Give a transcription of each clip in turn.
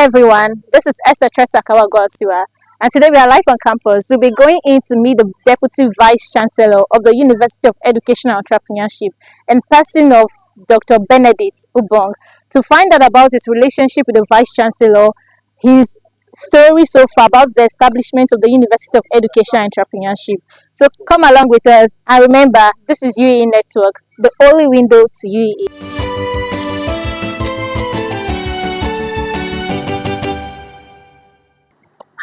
everyone, this is Esther Tresakawa Gosiwa, and today we are live on campus. We'll be going in to meet the Deputy Vice-chancellor of the University of Education and Entrepreneurship, in person of Dr. Benedict Ubong, to find out about his relationship with the Vice-chancellor, his story so far about the establishment of the University of Education and Entrepreneurship. So come along with us, and remember, this is UEE Network, the only window to UEE.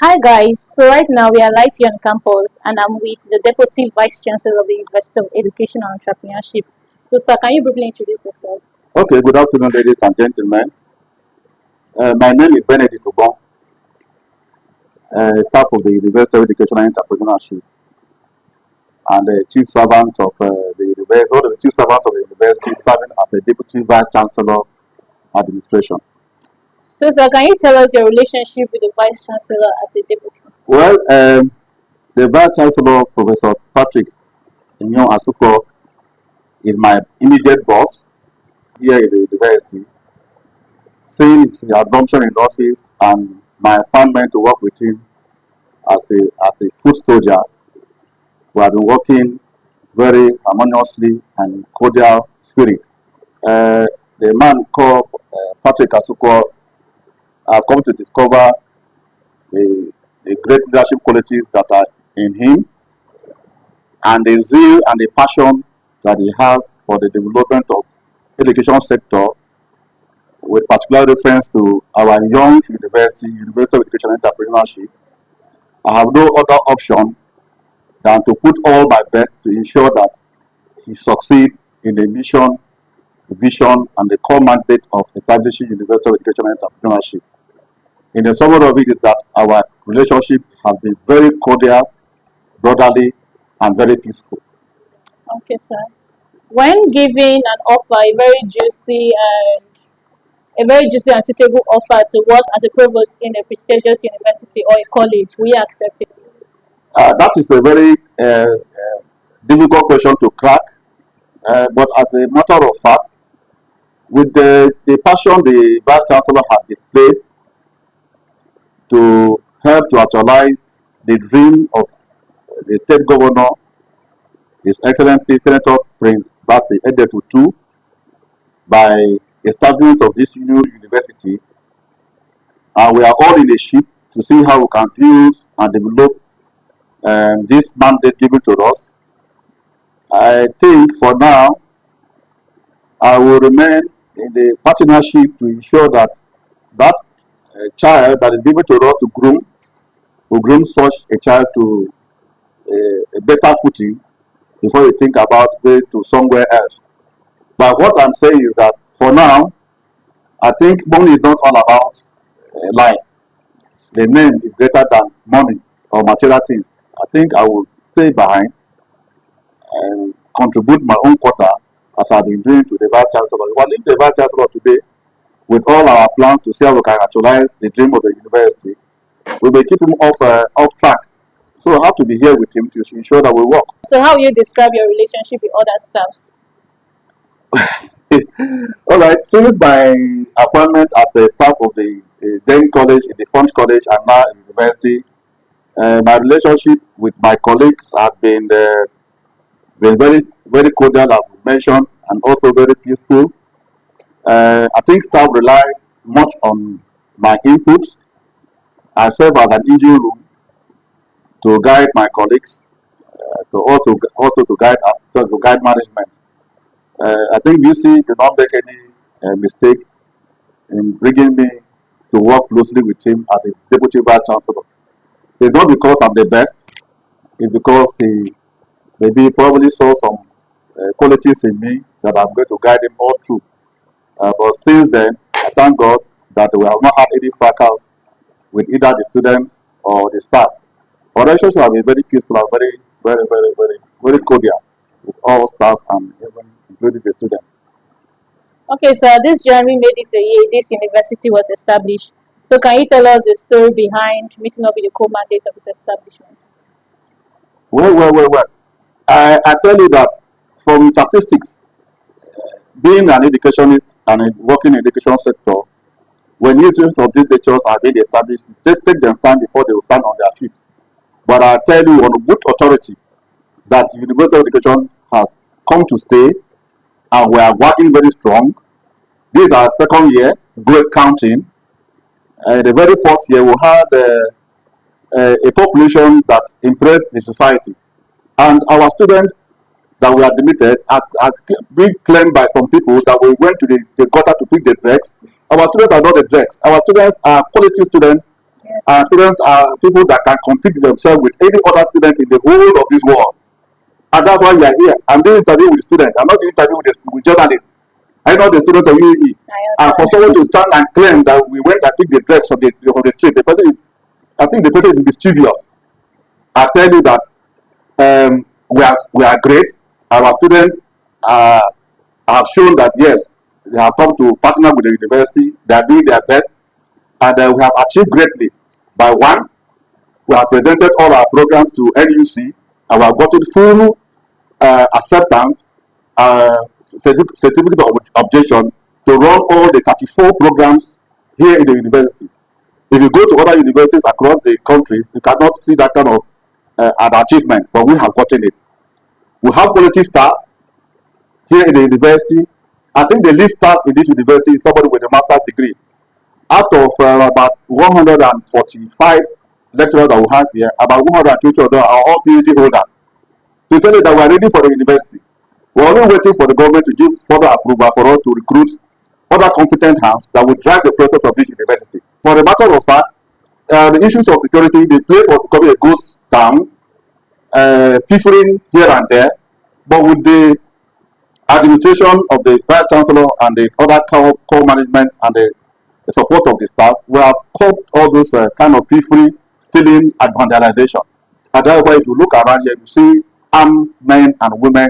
Hi guys, so right now we are live here on campus and I'm with the Deputy Vice-chancellor of the University of Education and Entrepreneurship. So sir, can you briefly introduce yourself? Okay, good afternoon, ladies and gentlemen. My name is Benedict Ubong, staff of the University of Education and Entrepreneurship, and the chief servant of the university, or the chief servant of the university, serving as a Deputy Vice-chancellor administration. So sir, can you tell us your relationship with the Vice-chancellor as a deputy? Well, the Vice-chancellor, Professor Patrick Inyo Asuko, is my immediate boss here in the university. Since the adoption in office and my appointment to work with him as a foot soldier, we have been working very harmoniously and cordial spirit. The man called Patrick Asuko, I've come to discover the great leadership qualities that are in him, and the zeal and the passion that he has for the development of education sector, with particular reference to our young University of Education and Entrepreneurship. I have no other option than to put all my best to ensure that he succeeds in the mission, vision, and the core mandate of establishing University of Education and Entrepreneurship. In the summary of it is that our relationship has been very cordial, brotherly, and very peaceful. Okay, sir. When giving an offer, a very juicy and suitable offer to work as a provost in a prestigious university or a college, will you accept it? That is a very difficult question to crack, but as a matter of fact, with the passion the Vice-chancellor has displayed to help to actualize the dream of the state governor, His Excellency Senator Prince Bassey Edetu II, by establishment of this new university, and we are all in a ship to see how we can build and develop this mandate given to us. I think for now, I will remain in the partnership to ensure that child that is given to us to groom, will groom such a child to a better footing before you think about going to somewhere else. But what I'm saying is that for now, I think money is not all about life. The name is greater than money or material things. I think I will stay behind and contribute my own quota as I've been doing to the Vice-chancellor. If I leave the Vice-chancellor today with all our plans to see how we can actualize the dream of the university, we will keep him off track. So I have to be here with him to ensure that we work. So how will you describe your relationship with other staffs? All right, since my appointment as a staff of the then college, in the front college, and now in university, my relationship with my colleagues has been very, very cordial, as mentioned, and also very peaceful. I think staff rely much on my inputs. I serve as an engine room to guide my colleagues, to also to guide management. I think VC did not make any mistake in bringing me to work closely with him as a Deputy Vice-chancellor. It's not because I'm the best, it's because he maybe probably saw some qualities in me that I'm going to guide him all through. But since then, I thank God that we have not had any fracas with either the students or the staff. Our relationship has been very peaceful and very cordial with all staff and even including the students. Okay, so this January made it a year this university was established. So can you tell us the story behind meeting up with the core mandate of its establishment? Well. I tell you that from statistics, being an educationist and working in the education sector, when institutions of these natures are being established, they take them time before they will stand on their feet. But I tell you on good authority that University of Education has come to stay, and we are working very strong. This is our second year, great counting. The very first year, we had a population that impressed the society. And our students that were admitted, as been claimed by some people that we went to the gutter to pick the dregs. Our students are not the dregs. Our students are quality students. Yes. Our students are people that can compete themselves with any other student in the whole of this world. And that's why we are here. I'm doing interview with students. I'm not doing interview with journalists. I'm not the student of UEE. And for someone to stand and claim that we went and picked the dregs from the street, I think the person is mischievous. I tell you that we are great. Our students have shown that yes, they have come to partner with the university. They are doing their best, and we have achieved greatly. By one, we have presented all our programs to NUC, and we have gotten full acceptance, certificate of objection to run all the 34 programs here in the university. If you go to other universities across the countries, you cannot see that kind of an achievement, but we have gotten it. We have quality staff here in the university. I think the least staff in this university is somebody with a master's degree. Out of about 145 lecturers that we have here, about 120 of them are all PhD holders. To tell you that we are ready for the university. We are only waiting for the government to give further approval for us to recruit other competent hands that will drive the process of this university. For the matter of fact, the issues of security, the place was becoming a ghost town, piffering here and there, but with the administration of the Vice-chancellor and the other core management and the support of the staff, we have caught all those kind of piffery, stealing, and vandalization. And that's why if you look around here, you see armed men and women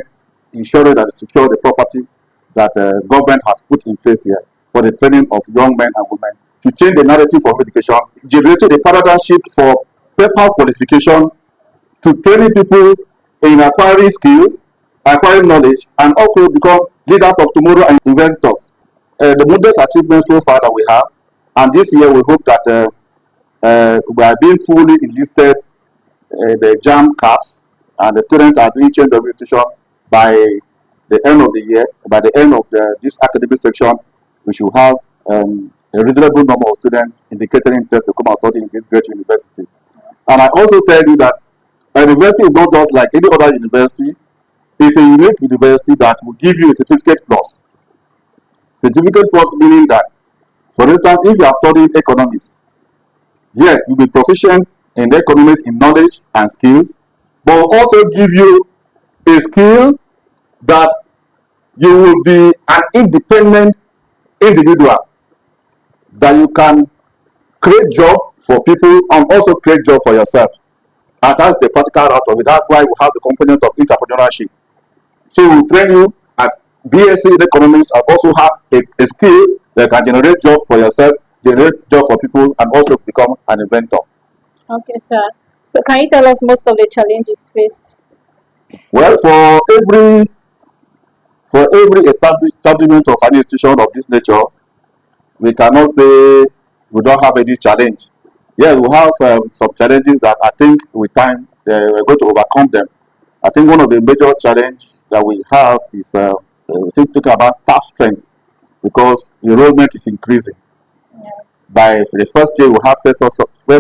ensuring that they secure the property that the government has put in place here for the training of young men and women to change the narrative of education, generated a paradigm shift for paper qualification to training people in acquiring skills, acquiring knowledge, and also become leaders of tomorrow and inventors. The modest achievements so far that we have, and this year we hope that we are being fully enlisted the JAM caps, and the students are being changed of institution by the end of the year. By the end of this academic section, we should have a reasonable number of students indicating interest to come and study in this great university. And I also tell you that a university is not just like any other university. It's a unique university that will give you a certificate plus. Certificate plus meaning that, for instance, if you are studying economics, yes, you'll be proficient in economics in knowledge and skills, but will also give you a skill that you will be an independent individual, that you can create job for people and also create job for yourself. And that's the practical route of it. That's why we have the component of entrepreneurship. So we train you as BSc in economics and also have a skill that can generate job for yourself, generate job for people, and also become an inventor. Okay, sir. So can you tell us most of the challenges faced? Well, for every establishment of an institution of this nature, we cannot say we don't have any challenge. Yes, we have some challenges that I think with time we're going to overcome them. I think one of the major challenges that we have is thinking about staff strength, because enrollment is increasing. Yes. By the first year, we have first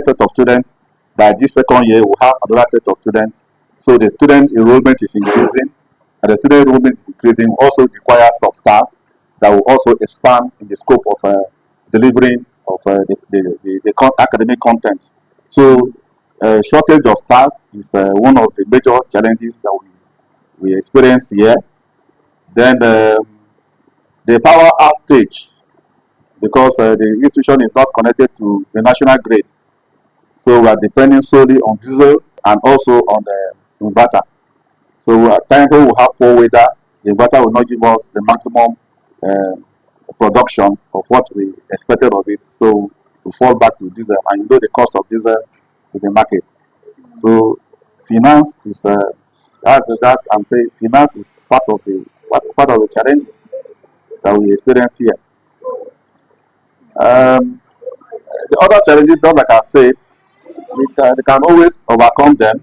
set of students. By this second year, we have another set of students. So the student enrollment is increasing, and the student enrollment is increasing. We also require some staff that will also expand in the scope of delivering of the academic content. So shortage of staff is one of the major challenges that we experience here. Then the power outage, because the institution is not connected to the national grid. So we are depending solely on diesel and also on the inverter. So at times when we have poor weather, the inverter will not give us the maximum production of what we expected of it. So we fall back to diesel, and you know the cost of diesel in the market. So finance is that I'm saying finance is part of the challenges that we experience here. the other challenges, just like I've said, we can always overcome them.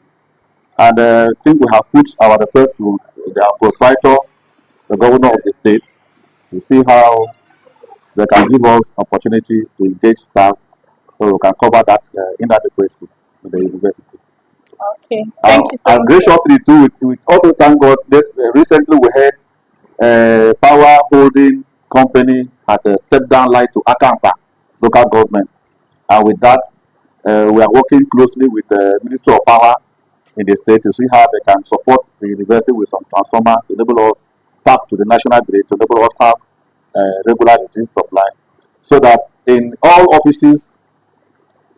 And I think we have put our request to the proprietor, the governor of the state, to see how they can give us opportunity to engage staff so we can cover that inadequacy in the university. Okay, thank you so And much. graciously too, we also thank God. Recently we had power holding company at a step down line to Akampa local government, and with that, we are working closely with the Ministry of Power in the state to see how they can support the university with some transformer to enable us tap to the national grid to enable us have regular electricity supply, so that in all offices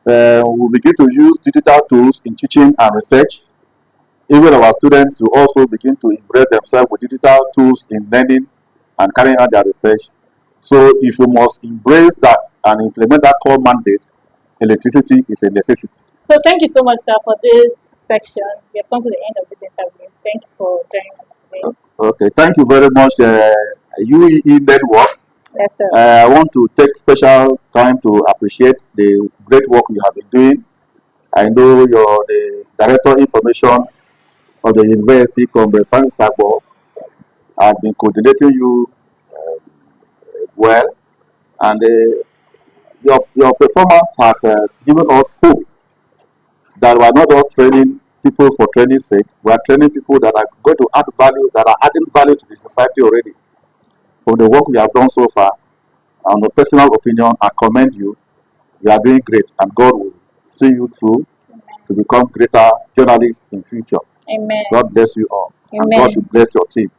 we begin to use digital tools in teaching and research. Even our students will also begin to embrace themselves with digital tools in learning and carrying out their research. So if we must embrace that and implement that core mandate, electricity is a necessity. So thank you so much, sir, for this section. We have come to the end of this interview. Thank you for joining us today. Okay, thank you very much, UEE Network. Yes, sir. I want to take special time to appreciate the great work you have been doing. I know you're the Director Information of the University, Comrade Francis Sabo. I've been coordinating you well, and your performance has given us hope that we are not just training people for training's sake. We are training people that are going to add value, that are adding value to the society already. For the work we have done so far, on a personal opinion, I commend you. You are doing great, and God will see you through to become greater journalists in future. Amen. God bless you all, and Amen. God should bless your team.